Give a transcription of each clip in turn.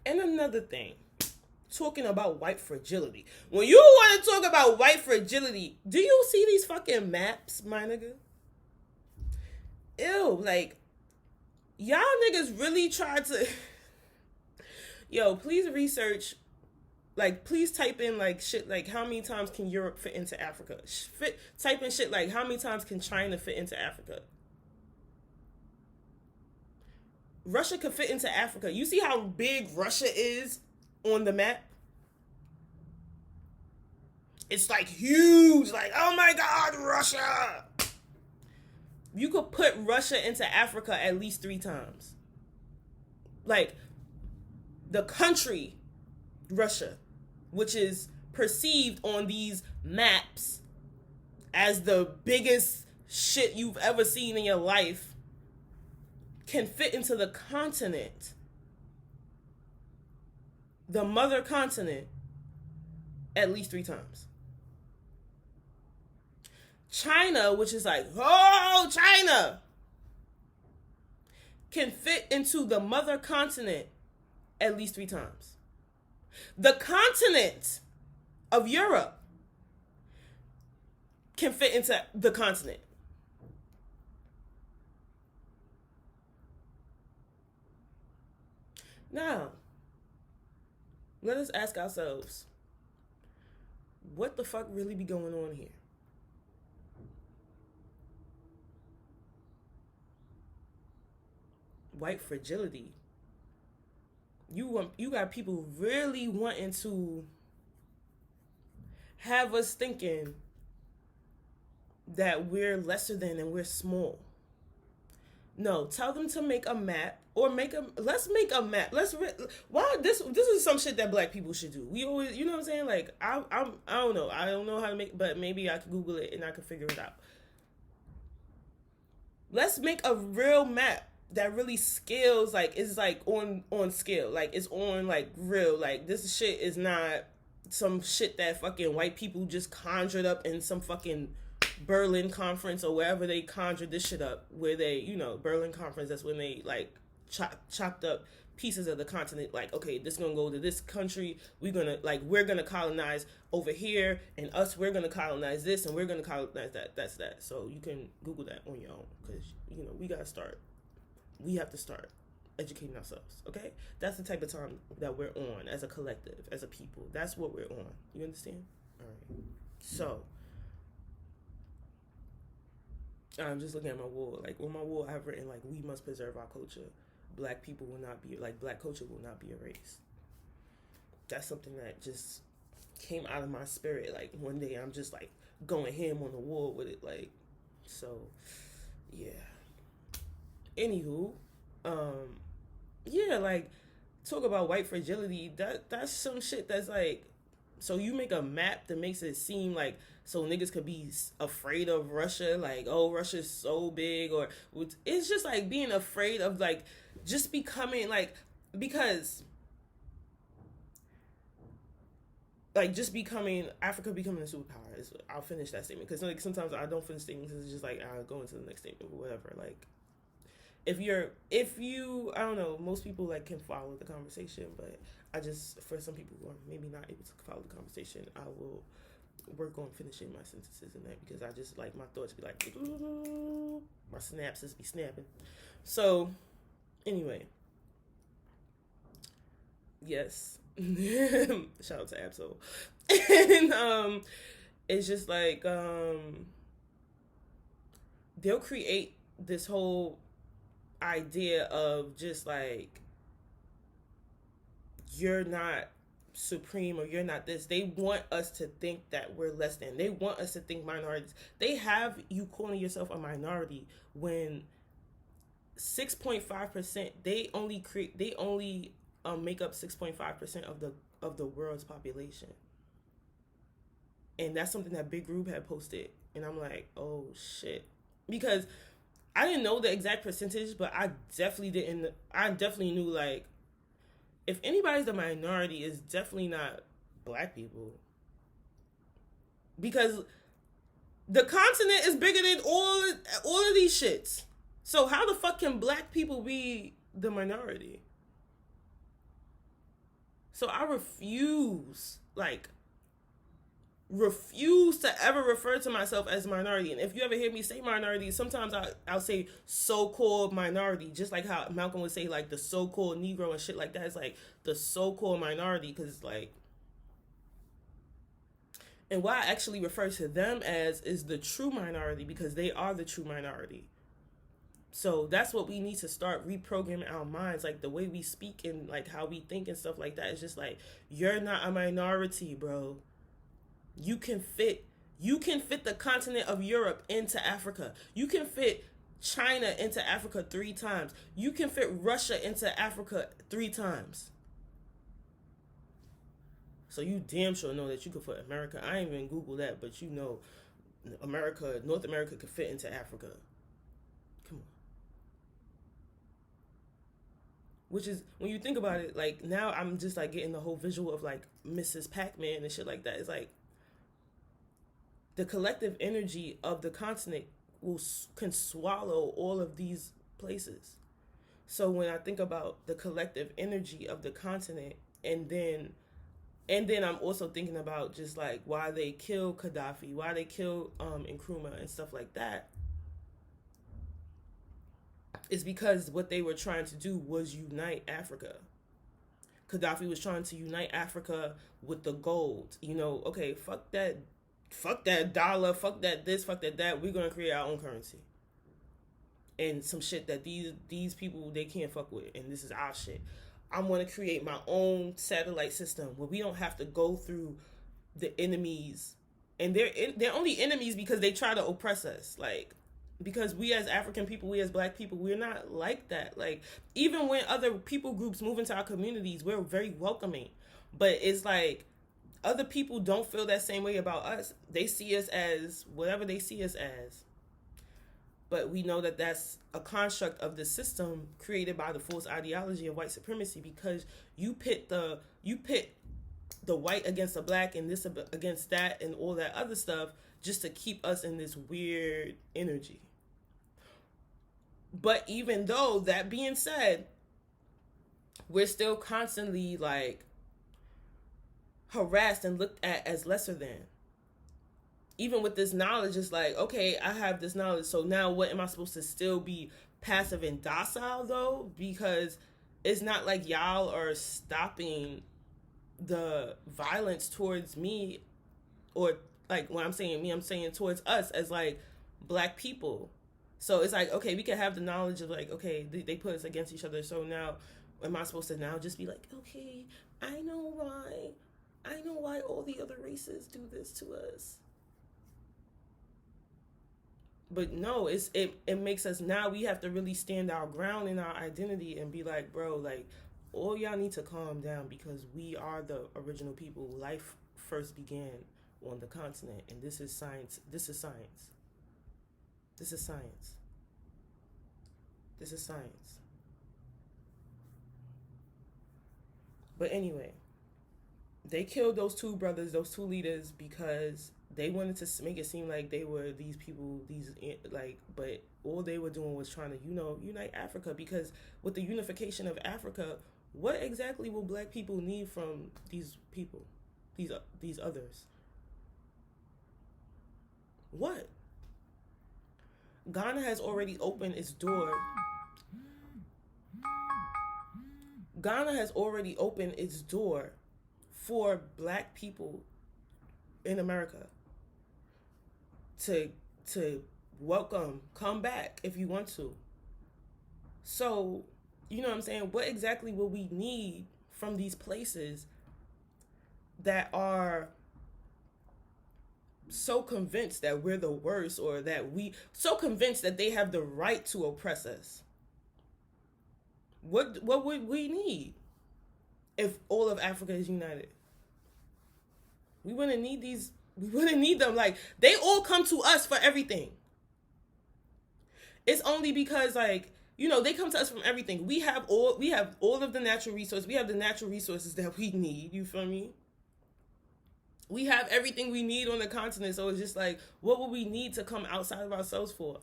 And another thing, talking about white fragility. When you want to talk about white fragility, do you see these fucking maps, my nigga? Ew, like, y'all niggas really tried to... Yo, please research, like, please type in, like, shit, like, how many times can Europe fit into Africa? Type in shit, like, how many times can China fit into Africa? Russia could fit into Africa. You see how big Russia is on the map? It's, like, huge. Like, oh, my God, Russia! You could put Russia into Africa at least 3 times. Like, the country, Russia, which is perceived on these maps as the biggest shit you've ever seen in your life, can fit into the continent, the mother continent, at least 3 times. China, which is like, oh, China, can fit into the mother continent at least 3 times. The continent of Europe can fit into the continent. Now, let us ask ourselves, what the fuck really be going on here? White fragility. You got people really wanting to have us thinking that we're lesser than and we're small. No, tell them to make a map, or let's make a map. Why this is some shit that black people should do. We always, you know what I'm saying? Like, I don't know. I don't know how to make, but maybe I could Google it and I could figure it out. Let's make a real map that really scales, like, is like on scale. Like, it's on, like, real. Like, this shit is not some shit that fucking white people just conjured up in some fucking Berlin conference or wherever they conjured this shit up, where they, you know, Berlin conference, that's when they, like, chopped up pieces of the continent, like, okay, this is gonna go to this country, we're gonna colonize over here, and we're gonna colonize this, and we're gonna colonize that. That's that. So you can Google that on your own, because, you know, we have to start educating ourselves, okay? That's the type of time that we're on as a collective, as a people. That's what we're on. You understand? All right. So I'm just looking at my wall. Like, on my wall, I've written, like, we must preserve our culture. Black people will not be, like, black culture will not be erased. That's something that just came out of my spirit. Like, one day I'm just, like, going ham on the wall with it. Like, so, yeah. Anywho, yeah, like, talk about white fragility. That's some shit that's, like, so you make a map that makes it seem like, so niggas could be afraid of Russia, like, oh, Russia's so big, or it's just like being afraid of, like, just becoming, like, because, like, just becoming, Africa becoming a superpower is, I'll finish that statement, because, like, sometimes I don't finish things, it's just like, I'll go into the next statement or whatever. Like, if you, I don't know, most people, like, can follow the conversation, but I just, for some people who are maybe not able to follow the conversation, I will work on finishing my sentences in that, because I just, like, my thoughts be like, my synapses be snapping. So, anyway, yes, shout out to Absol. And it's just like, they'll create this whole idea of just like, you're not supreme, or you're not this. They want us to think that we're less than. They want us to think minorities. They have you calling yourself a minority when 6.5%, they only make up 6.5% of the world's population. And that's something that Big Rube had posted, and I'm like, oh shit, because I didn't know the exact percentage, but I definitely knew, like, if anybody's the minority, it's definitely not black people. Because the continent is bigger than all of these shits. So how the fuck can black people be the minority? So I refuse to ever refer to myself as a minority. And if you ever hear me say minority, sometimes I'll say so-called minority, just like how Malcolm would say like the so-called Negro and shit like that. It's like the so-called minority, because like, and why I actually refer to them as is the true minority, because they are the true minority. So that's what we need to start reprogramming our minds, like the way we speak and like how we think and stuff like that. It's just like, you're not a minority, bro. You can fit the continent of Europe into Africa. You can fit China into Africa 3 times. You can fit Russia into Africa 3 times. So you damn sure know that you could fit America. I ain't even Google that, but you know North America could fit into Africa. Come on. Which is, when you think about it, like now I'm just like getting the whole visual of like Mrs. Pac-Man and shit like that. It's like the collective energy of the continent can swallow all of these places. So when I think about the collective energy of the continent, and then I'm also thinking about just like why they killed Gaddafi, why they killed Nkrumah and stuff like that, is because what they were trying to do was unite Africa. Gaddafi was trying to unite Africa with the gold. You know, okay, fuck that dollar, fuck that this, fuck that. We're gonna create our own currency. And some shit that these people, they can't fuck with, and this is our shit. I'm gonna create my own satellite system where we don't have to go through the enemies, and they're only enemies because they try to oppress us. Like, because we as African people, we as Black people, we're not like that. Like, even when other people groups move into our communities, we're very welcoming. But it's like, other people don't feel that same way about us. They see us as whatever they see us as. But we know that that's a construct of the system created by the false ideology of white supremacy, because you pit the white against the Black and this against that and all that other stuff just to keep us in this weird energy. But even though, that being said, we're still constantly like harassed and looked at as lesser than. Even with this knowledge, it's like, okay, I have this knowledge, so now what, am I supposed to still be passive and docile though? Because it's not like y'all are stopping the violence towards me, or like when I'm saying me, I'm saying towards us as like Black people. So it's like, okay, we can have the knowledge of like, okay, they put us against each other, so now am I supposed to now just be like, okay, I know why all the other races do this to us? But no, it makes us, now we have to really stand our ground in our identity and be like, bro, like, all y'all need to calm down, because we are the original people. Life first began on the continent, and this is science. This is science. This is science. This is science. But anyway, they killed those 2 brothers, those 2 leaders, because they wanted to make it seem like they were these people, but all they were doing was trying to, unite Africa. Because with the unification of Africa, what exactly will Black people need from these people, these others? What? Ghana has already opened its door. Ghana has already opened its door for Black people in America to welcome, come back if you want to. So, you know what I'm saying? What exactly will we need from these places that are so convinced that we're the worst, or that so convinced that they have the right to oppress us? What would we need if all of Africa is united? We wouldn't need them. Like, they all come to us for everything. It's only because, like, they come to us from everything. We have all of the natural resources. We have the natural resources that we need. You feel me? We have everything we need on the continent. So it's just like, what would we need to come outside of ourselves for?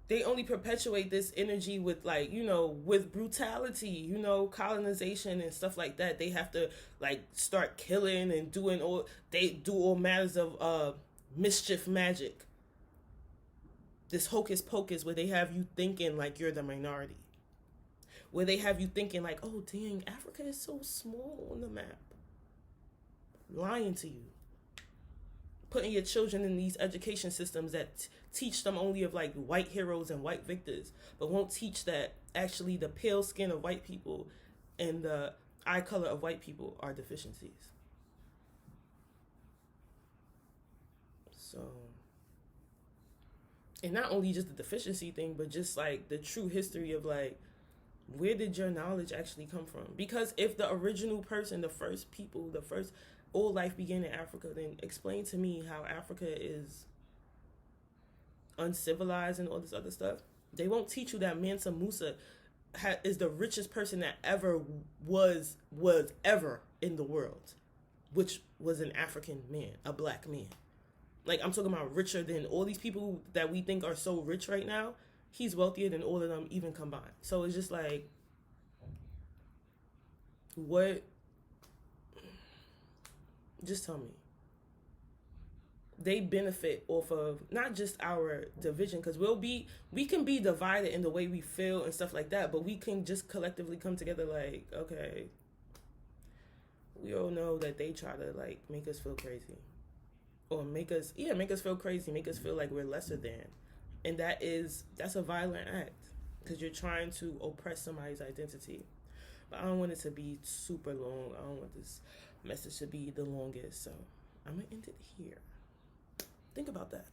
They only perpetuate this energy with, like, with brutality, colonization and stuff like that. They have to, like, start killing and they do all matters of mischief magic. This hocus pocus where they have you thinking like you're the minority. Where they have you thinking like, oh dang, Africa is so small on the map. Lying to you. Putting your children in these education systems that teach them only of like white heroes and white victors, but won't teach that actually the pale skin of white people and the eye color of white people are deficiencies. So, and not only just the deficiency thing, but just like the true history of like, where did your knowledge actually come from? Because if the original person, the first people, the first all life began in Africa, then explain to me how Africa is uncivilized and all this other stuff. They won't teach you that Mansa Musa is the richest person that ever was ever in the world, which was an African man, a black man. Like, I'm talking about richer than all these people that we think are so rich right now. He's wealthier than all of them even combined. So it's just like, what? Just tell me. They benefit off of not just our division, because we can be divided in the way we feel and stuff like that, but we can just collectively come together like, okay, we all know that they try to like make us feel crazy. Or make us feel crazy, make us feel like we're lesser than. And that's a violent act, because you're trying to oppress somebody's identity. But I don't want it to be super long. I don't want this message to be the longest, so I'm gonna end it here. Think about that.